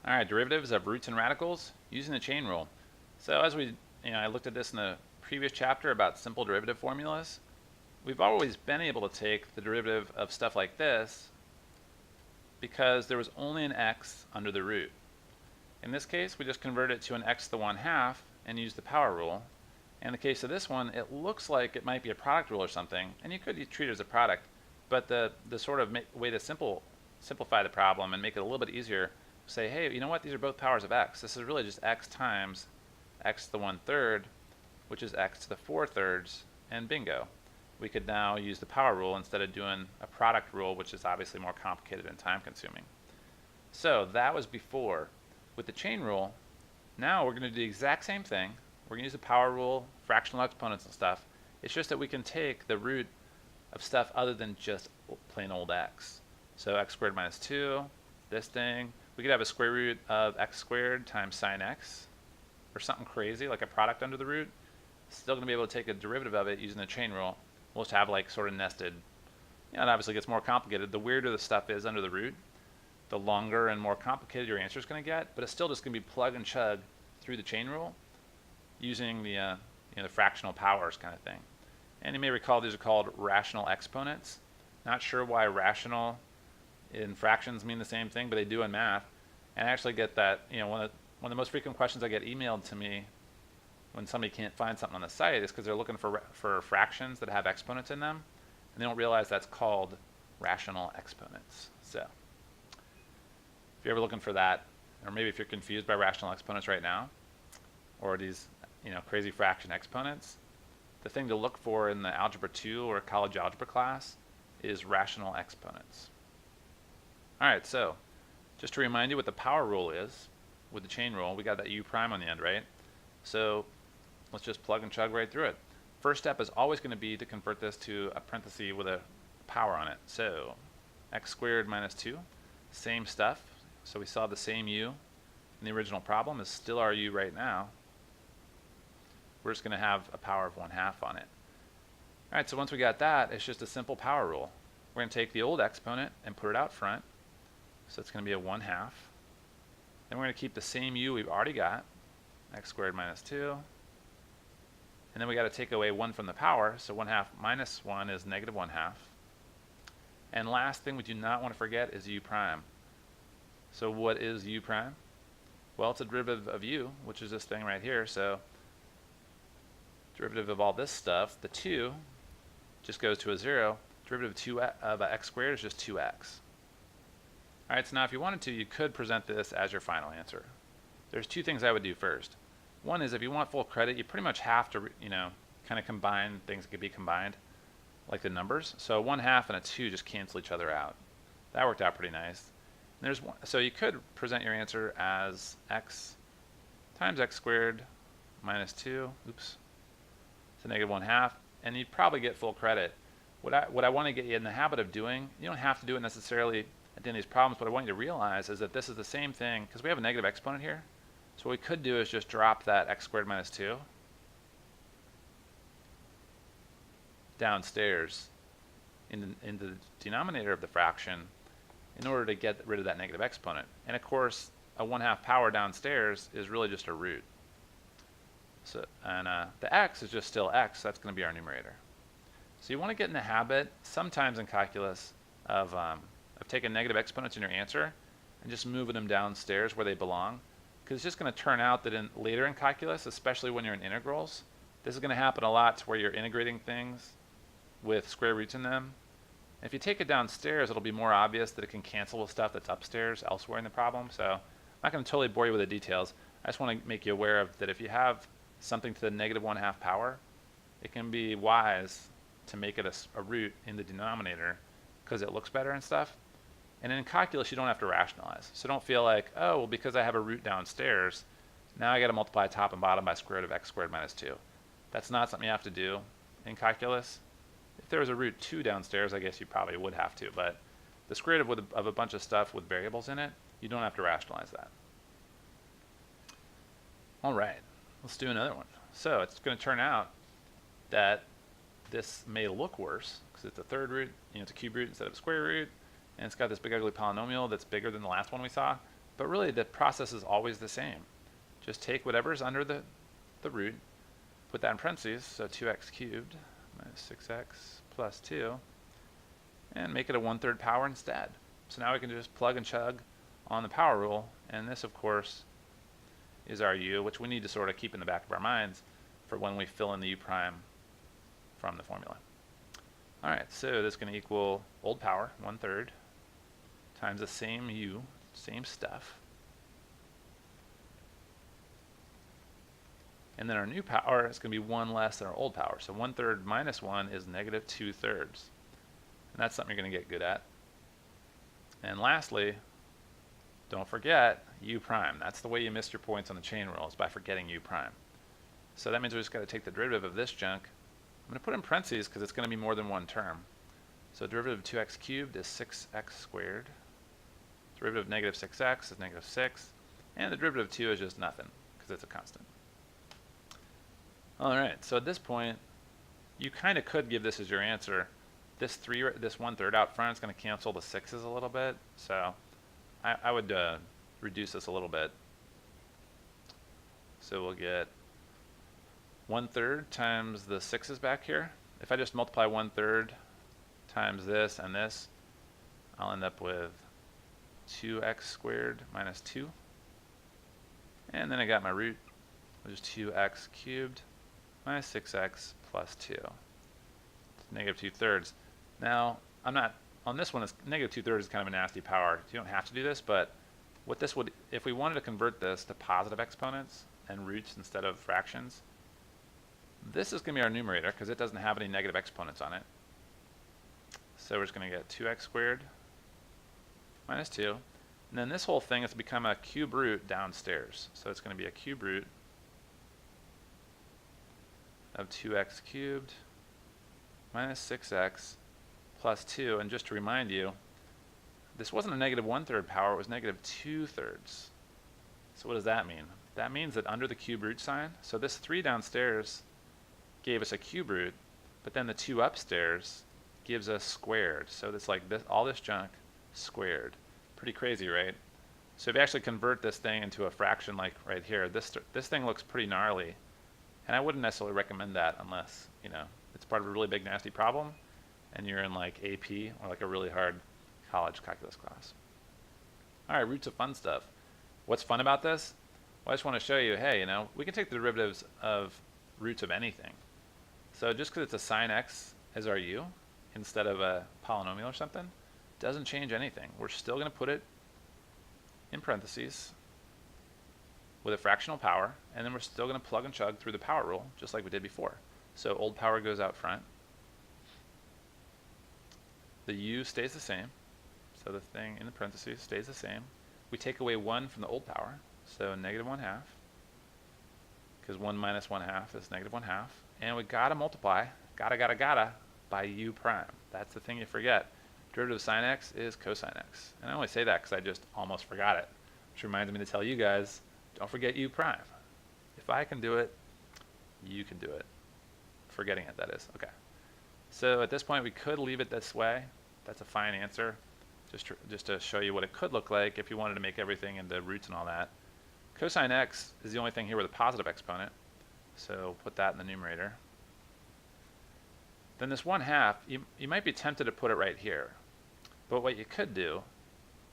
All right, derivatives of roots and radicals using the chain rule. So as I looked at this in the previous chapter about simple derivative formulas. We've always been able to take the derivative of stuff like this because there was only an x under the root. In this case, we just convert it to an x to the 1/2 and use the power rule. In the case of this one, it looks like it might be a product rule or something, and you could treat it as a product, but the sort of way to simplify the problem and make it a little bit easier, say, hey, you know what, these are both powers of x. This is really just x times x to the 1/3, which is x to the 4/3, and bingo. We could now use the power rule instead of doing a product rule, which is obviously more complicated and time consuming. So that was before. With the chain rule, now we're going to do the exact same thing. We're going to use the power rule, fractional exponents and stuff. It's just that we can take the root of stuff other than just plain old x. So x squared minus 2, this thing. We could have a square root of x squared times sine x, or something crazy like a product under the root. Still going to be able to take a derivative of it using the chain rule. We'll just have like sort of nested. It obviously gets more complicated. The weirder the stuff is under the root, the longer and more complicated your answer is going to get, but it's still just going to be plug and chug through the chain rule using the the fractional powers kind of thing. And you may recall these are called rational exponents. Not sure why rational in fractions mean the same thing, but they do in math. And I actually get that, one of the most frequent questions I get emailed to me when somebody can't find something on the site is because they're looking for fractions that have exponents in them, and they don't realize that's called rational exponents. So if you're ever looking for that, or maybe if you're confused by rational exponents right now, or these crazy fraction exponents, the thing to look for in the Algebra 2 or college algebra class is rational exponents. All right, so just to remind you what the power rule is, with the chain rule, we got that u prime on the end, right? So let's just plug and chug right through it. First step is always going to be to convert this to a parenthesis with a power on it. So x squared minus 2, same stuff. So we saw the same u in the original problem is still our u right now. We're just going to have a power of 1/2 on it. All right, so once we got that, it's just a simple power rule. We're going to take the old exponent and put it out front. So it's going to be a 1/2. Then we're going to keep the same u we've already got, x squared minus 2. And then we got to take away 1 from the power, so 1/2 minus 1 is negative 1/2. And last thing we do not want to forget is u prime. So what is u prime? Well, it's a derivative of u, which is this thing right here. So derivative of all this stuff, the 2 just goes to a 0. Derivative of 2 of x squared is just 2x. All right, so now if you wanted to, you could present this as your final answer. There's two things I would do first. One is if you want full credit, you pretty much have to, kind of combine things that could be combined, like the numbers. So a 1/2 and a 2 just cancel each other out. That worked out pretty nice. And there's one, so you could present your answer as x times x squared minus 2. Oops. So negative 1/2, and you'd probably get full credit. What I want to get you in the habit of doing, you don't have to do it necessarily at the end of these problems, but what I want you to realize is that this is the same thing, because we have a negative exponent here. So what we could do is just drop that x squared minus 2 downstairs in the denominator of the fraction in order to get rid of that negative exponent. And of course, a 1/2 power downstairs is really just a root. So, and the x is just still x, so that's going to be our numerator. So you want to get in the habit, sometimes in calculus, of taking negative exponents in your answer and just moving them downstairs where they belong. Because it's just going to turn out that later in calculus, especially when you're in integrals, this is going to happen a lot to where you're integrating things with square roots in them. And if you take it downstairs, it'll be more obvious that it can cancel with stuff that's upstairs elsewhere in the problem. So I'm not going to totally bore you with the details. I just want to make you aware of that if you have something to the negative 1/2 power, it can be wise to make it a root in the denominator because it looks better and stuff. And in calculus, you don't have to rationalize. So don't feel like, oh, well, because I have a root downstairs, now I got to multiply top and bottom by square root of x squared minus 2. That's not something you have to do in calculus. If there was a root 2 downstairs, I guess you probably would have to. But the square root of a bunch of stuff with variables in it, you don't have to rationalize that. All right, let's do another one. So it's going to turn out that this may look worse because it's a third root, it's a cube root instead of a square root. And it's got this big ugly polynomial that's bigger than the last one we saw. But really the process is always the same. Just take whatever's under the root, put that in parentheses, so 2x cubed minus 6x plus 2, and make it a 1/3 power instead. So now we can just plug and chug on the power rule, and this of course is our u, which we need to sort of keep in the back of our minds for when we fill in the u prime from the formula. Alright, so this is going to equal old power, 1/3, times the same u, same stuff. And then our new power is going to be 1 less than our old power. So 1/3 minus 1 is negative 2/3. And that's something you're going to get good at. And lastly, don't forget u prime. That's the way you missed your points on the chain rule, is by forgetting u prime. So that means we just got to take the derivative of this junk. I'm going to put in parentheses because it's going to be more than one term. So derivative of 2x cubed is 6x squared. Derivative of negative 6x is negative 6. And the derivative of 2 is just nothing because it's a constant. Alright, so at this point, you kind of could give this as your answer. This 1/3 out front is going to cancel the 6's a little bit. So I would reduce this a little bit. So we'll get 1/3 times the 6's back here. If I just multiply 1/3 times this and this, I'll end up with 2x squared minus 2. And then I got my root, which is 2x cubed minus 6x plus 2. It's negative 2/3. Now, I'm not, on this one, it's negative 2/3 is kind of a nasty power. You don't have to do this, but what this would, if we wanted to convert this to positive exponents and roots instead of fractions, this is going to be our numerator because it doesn't have any negative exponents on it. So we're just going to get 2x squared minus 2. And then this whole thing has become a cube root downstairs. So it's going to be a cube root of 2x cubed minus 6x plus 2. And just to remind you, this wasn't a negative 1/3 power, it was negative 2/3. So what does that mean? That means that under the cube root sign, so this 3 downstairs gave us a cube root, but then the 2 upstairs gives us squared. So it's like this, all this junk squared. Pretty crazy, right? So if you actually convert this thing into a fraction like right here, this thing looks pretty gnarly. And I wouldn't necessarily recommend that unless, you know, it's part of a really big nasty problem and you're in like AP or like a really hard college calculus class. All right, roots of fun stuff. What's fun about this? Well, I just want to show you, hey, you know, we can take the derivatives of roots of anything. So just because it's a sine x as our u instead of a polynomial or something doesn't change anything. We're still going to put it in parentheses with a fractional power, and then we're still going to plug and chug through the power rule just like we did before. So old power goes out front. The u stays the same. So the thing in the parentheses stays the same. We take away 1 from the old power, so negative 1/2, because 1 minus 1/2 is negative 1/2. And we gotta multiply, gotta, by u prime. That's the thing you forget. Derivative of sine x is cosine x. And I only say that because I just almost forgot it, which reminds me to tell you guys, don't forget u prime. If I can do it, you can do it. Forgetting it, that is. Okay. So at this point, we could leave it this way. That's a fine answer. Just to show you what it could look like if you wanted to make everything into roots and all that. Cosine x is the only thing here with a positive exponent. So put that in the numerator. Then this 1/2, you might be tempted to put it right here. But what you could do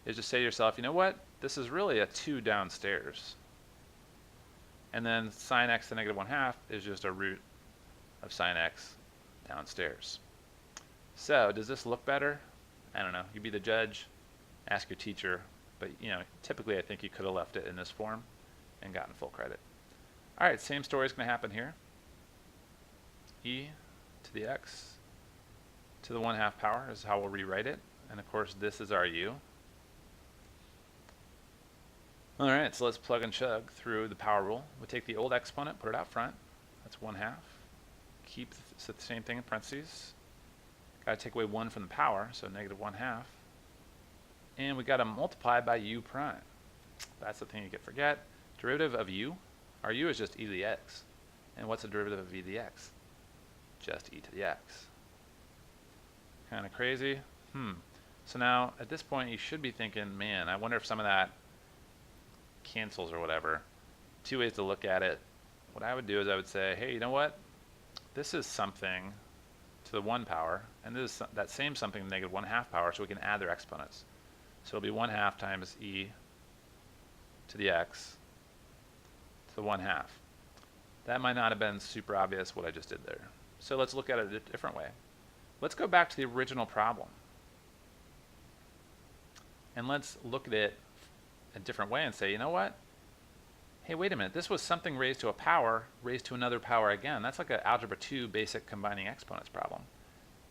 is just say to yourself, you know what? This is really a 2 downstairs. And then sine x to negative 1/2 is just a root of sine x downstairs. So does this look better? I don't know. You be the judge, ask your teacher, but you know, typically I think you could have left it in this form and gotten full credit. All right, same story is going to happen here. E to the x to the 1/2 power is how we'll rewrite it. And of course, this is our u. All right, so let's plug and chug through the power rule. We'll take the old exponent, put it out front. That's 1/2. Keep the same thing in parentheses. Got to take away 1 from the power, so negative 1/2. And we got to multiply by u prime. That's the thing you get forget. Derivative of u, our u is just e to the x. And what's the derivative of e to the x? Just e to the x. Kind of crazy. So now, at this point, you should be thinking, man, I wonder if some of that cancels or whatever. Two ways to look at it. What I would do is I would say, hey, you know what? This is something to the 1 power, and this is that same something to the negative 1/2 power, so we can add their exponents. So it'll be 1/2 times e to the x to the 1/2. That might not have been super obvious what I just did there. So let's look at it a different way. Let's go back to the original problem. And let's look at it a different way and say, you know what? Hey, wait a minute. This was something raised to a power raised to another power again. That's like an algebra 2 basic combining exponents problem.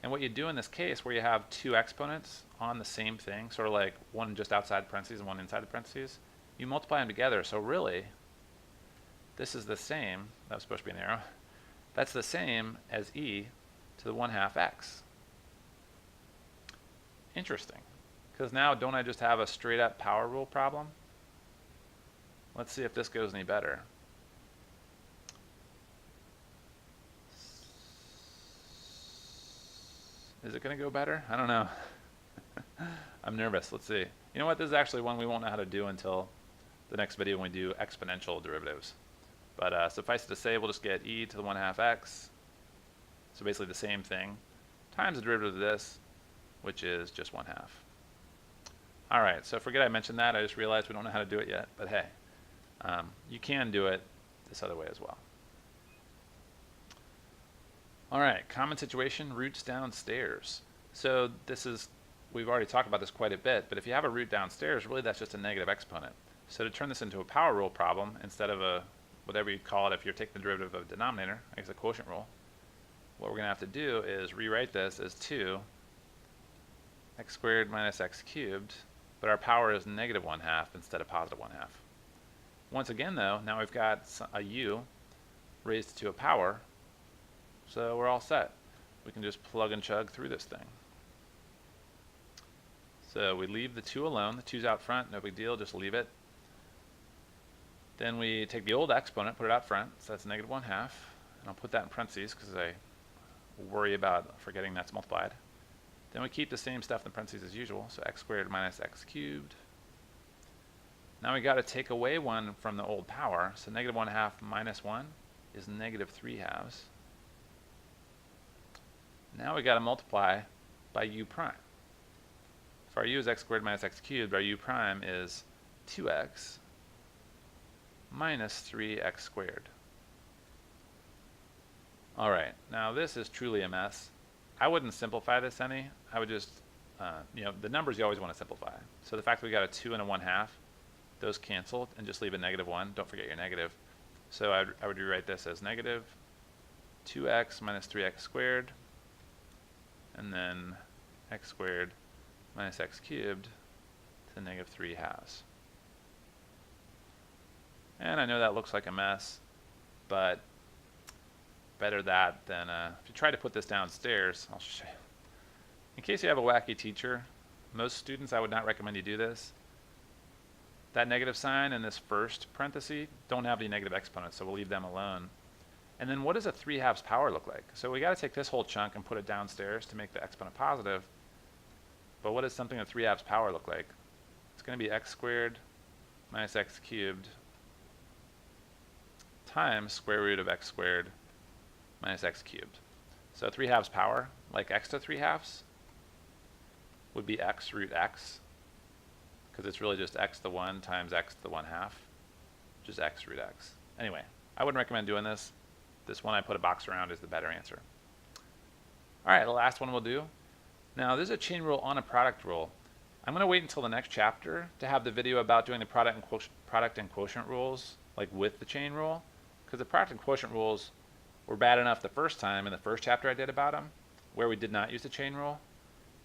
And what you do in this case where you have two exponents on the same thing, sort of like one just outside parentheses and one inside the parentheses, you multiply them together. So really, this is the same. That was supposed to be an arrow. That's the same as e to the 1/2 x. Interesting. Because now don't I just have a straight up power rule problem? Let's see if this goes any better. Is it going to go better? I don't know. I'm nervous. Let's see. You know what? This is actually one we won't know how to do until the next video when we do exponential derivatives. But suffice it to say, we'll just get e to the 1/2 x. So basically the same thing times the derivative of this, which is just 1/2. All right, so forget I mentioned that. I just realized we don't know how to do it yet. But hey, you can do it this other way as well. All right, common situation, roots downstairs. So this is, we've already talked about this quite a bit, but if you have a root downstairs, really that's just a negative exponent. So to turn this into a power rule problem, instead of a, whatever you call it if you're taking the derivative of a denominator, I guess a quotient rule, what we're going to have to do is rewrite this as 2 x squared minus x cubed, but our power is negative 1/2 instead of positive 1/2. Once again though, now we've got a u raised to a power, so we're all set. We can just plug and chug through this thing. So we leave the 2 alone. The 2's out front, no big deal, just leave it. Then we take the old exponent, put it out front, so that's negative 1/2. And I'll put that in parentheses because I worry about forgetting that's multiplied. Then we keep the same stuff in the parentheses as usual, so x squared minus x cubed. Now we got to take away 1 from the old power, so negative 1/2 minus 1 is negative 3/2. Now we got to multiply by u prime. If our u is x squared minus x cubed, our u prime is 2x minus 3x squared. All right, now this is truly a mess. I wouldn't simplify this any. I would just, you know, the numbers you always want to simplify. So the fact that we got a 2 and a 1/2, those canceled, and just leave a negative 1. Don't forget your negative. So I would rewrite this as negative 2x minus 3x squared, and then x squared minus x cubed to negative 3/2. And I know that looks like a mess, but better that than if you try to put this downstairs. I'll show you. In case you have a wacky teacher, most students I would not recommend you do this. That negative sign in this first parenthesis don't have the negative exponents, so we'll leave them alone. And then what does a 3/2 power look like? So we got to take this whole chunk and put it downstairs to make the exponent positive. But what does something a 3/2 power look like? It's going to be x squared minus x cubed times square root of x squared minus x cubed. So 3/2 power, like x to 3/2, would be x root x, because it's really just x to the 1 times x to the 1/2, which is x root x. Anyway, I wouldn't recommend doing this. This one I put a box around is the better answer. All right, the last one we'll do. Now, there's a chain rule on a product rule. I'm going to wait until the next chapter to have the video about doing the product and quotient rules, like with the chain rule, because the product and quotient rules were bad enough the first time in the first chapter I did about them, where we did not use the chain rule.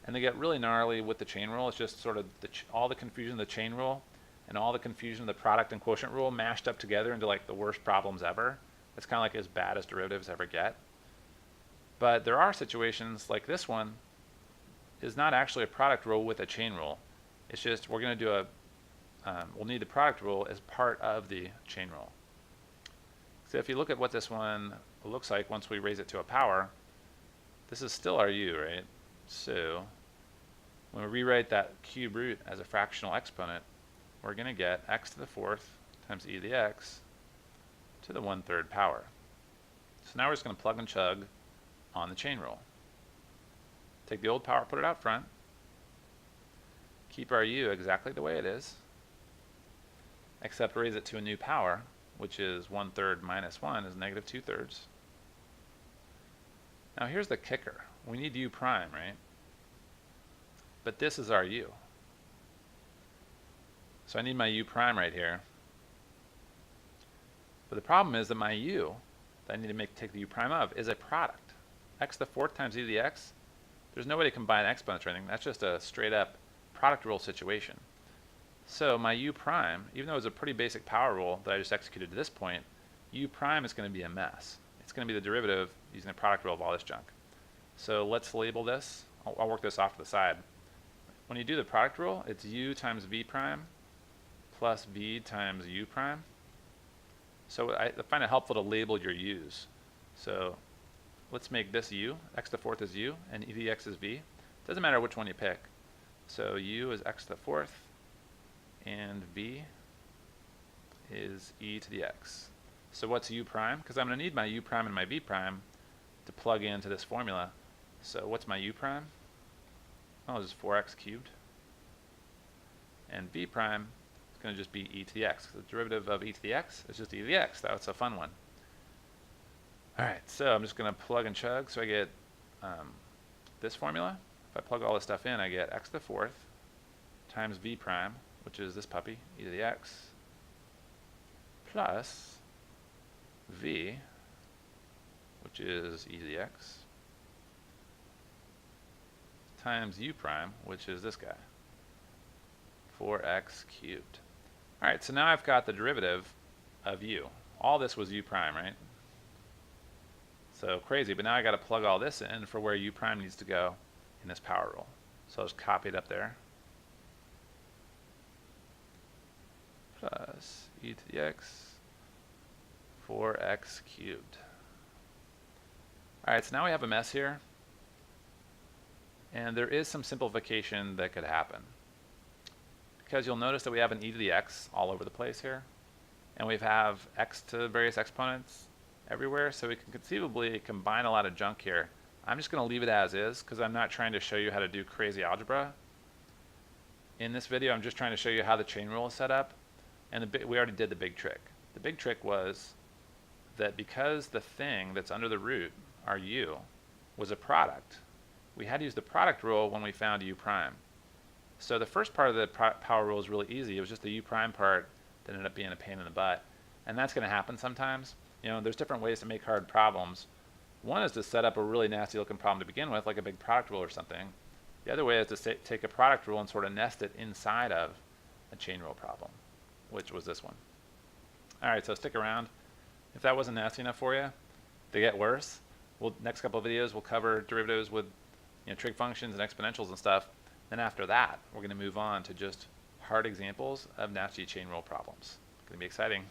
And they get really gnarly with the chain rule. It's just sort of all the confusion of the chain rule and all the confusion of the product and quotient rule mashed up together into like the worst problems ever. It's kind of like as bad as derivatives ever get. But there are situations like this one is not actually a product rule with a chain rule. It's just we're going to do we'll need the product rule as part of the chain rule. So if you look at what this one looks like once we raise it to a power, this is still our u, right? So when we rewrite that cube root as a fractional exponent, we're going to get x to the 4th times e to the x to the 1/3 power. So now we're just going to plug and chug on the chain rule. Take the old power, put it out front. Keep our u exactly the way it is, except raise it to a new power, which is 1/3 minus 1 is negative 2/3. Now here's the kicker. We need u prime, right? But this is our u. So I need my u prime right here. But the problem is that my u that I need to take the u prime of is a product. X to the 4th times e to the x. There's no way to combine exponents or anything. That's just a straight up product rule situation. So my u prime, even though it's a pretty basic power rule that I just executed to this point, u prime is going to be a mess. It's going to be the derivative using the product rule of all this junk. So let's label this. I'll work this off to the side. When you do the product rule, it's u times v prime plus v times u prime. So I find it helpful to label your u's. So let's make this u, x to the 4th is u, and e to the x is v. Doesn't matter which one you pick. So u is x to the 4th, and v is e to the x. So what's u prime? Because I'm going to need my u prime and my v prime to plug into this formula. So what's my u prime? Oh, it's just 4x cubed. And v prime is going to just be e to the x. The derivative of e to the x is just e to the x. That's a fun one. Alright, so I'm just going to plug and chug. So I get this formula. If I plug all this stuff in, I get x to the 4th times v prime, which is this puppy, e to the x, plus v, which is e to the x, times u prime, which is this guy, 4x cubed. Alright, so now I've got the derivative of u. All this was u prime, right? So crazy, but now I got to plug all this in for where u prime needs to go in this power rule. So I'll just copy it up there. Plus e to the x, 4x cubed. Alright, so now we have a mess here. And there is some simplification that could happen. Because you'll notice that we have an e to the x all over the place here. And we have x to various exponents everywhere, so we can conceivably combine a lot of junk here. I'm just going to leave it as is because I'm not trying to show you how to do crazy algebra. In this video, I'm just trying to show you how the chain rule is set up. And we already did the big trick. The big trick was that because the thing that's under the root, our u, was a product, we had to use the product rule when we found u prime. So the first part of the power rule is really easy. It was just the u prime part that ended up being a pain in the butt. And that's going to happen sometimes. You know, there's different ways to make hard problems. One is to set up a really nasty looking problem to begin with, like a big product rule or something. The other way is to take a product rule and sort of nest it inside of a chain rule problem, which was this one. Alright, so stick around. If that wasn't nasty enough for you, they get worse. Next couple of videos we'll cover derivatives with trig functions and exponentials and stuff. Then after that, we're going to move on to just hard examples of nasty chain rule problems. It's going to be exciting.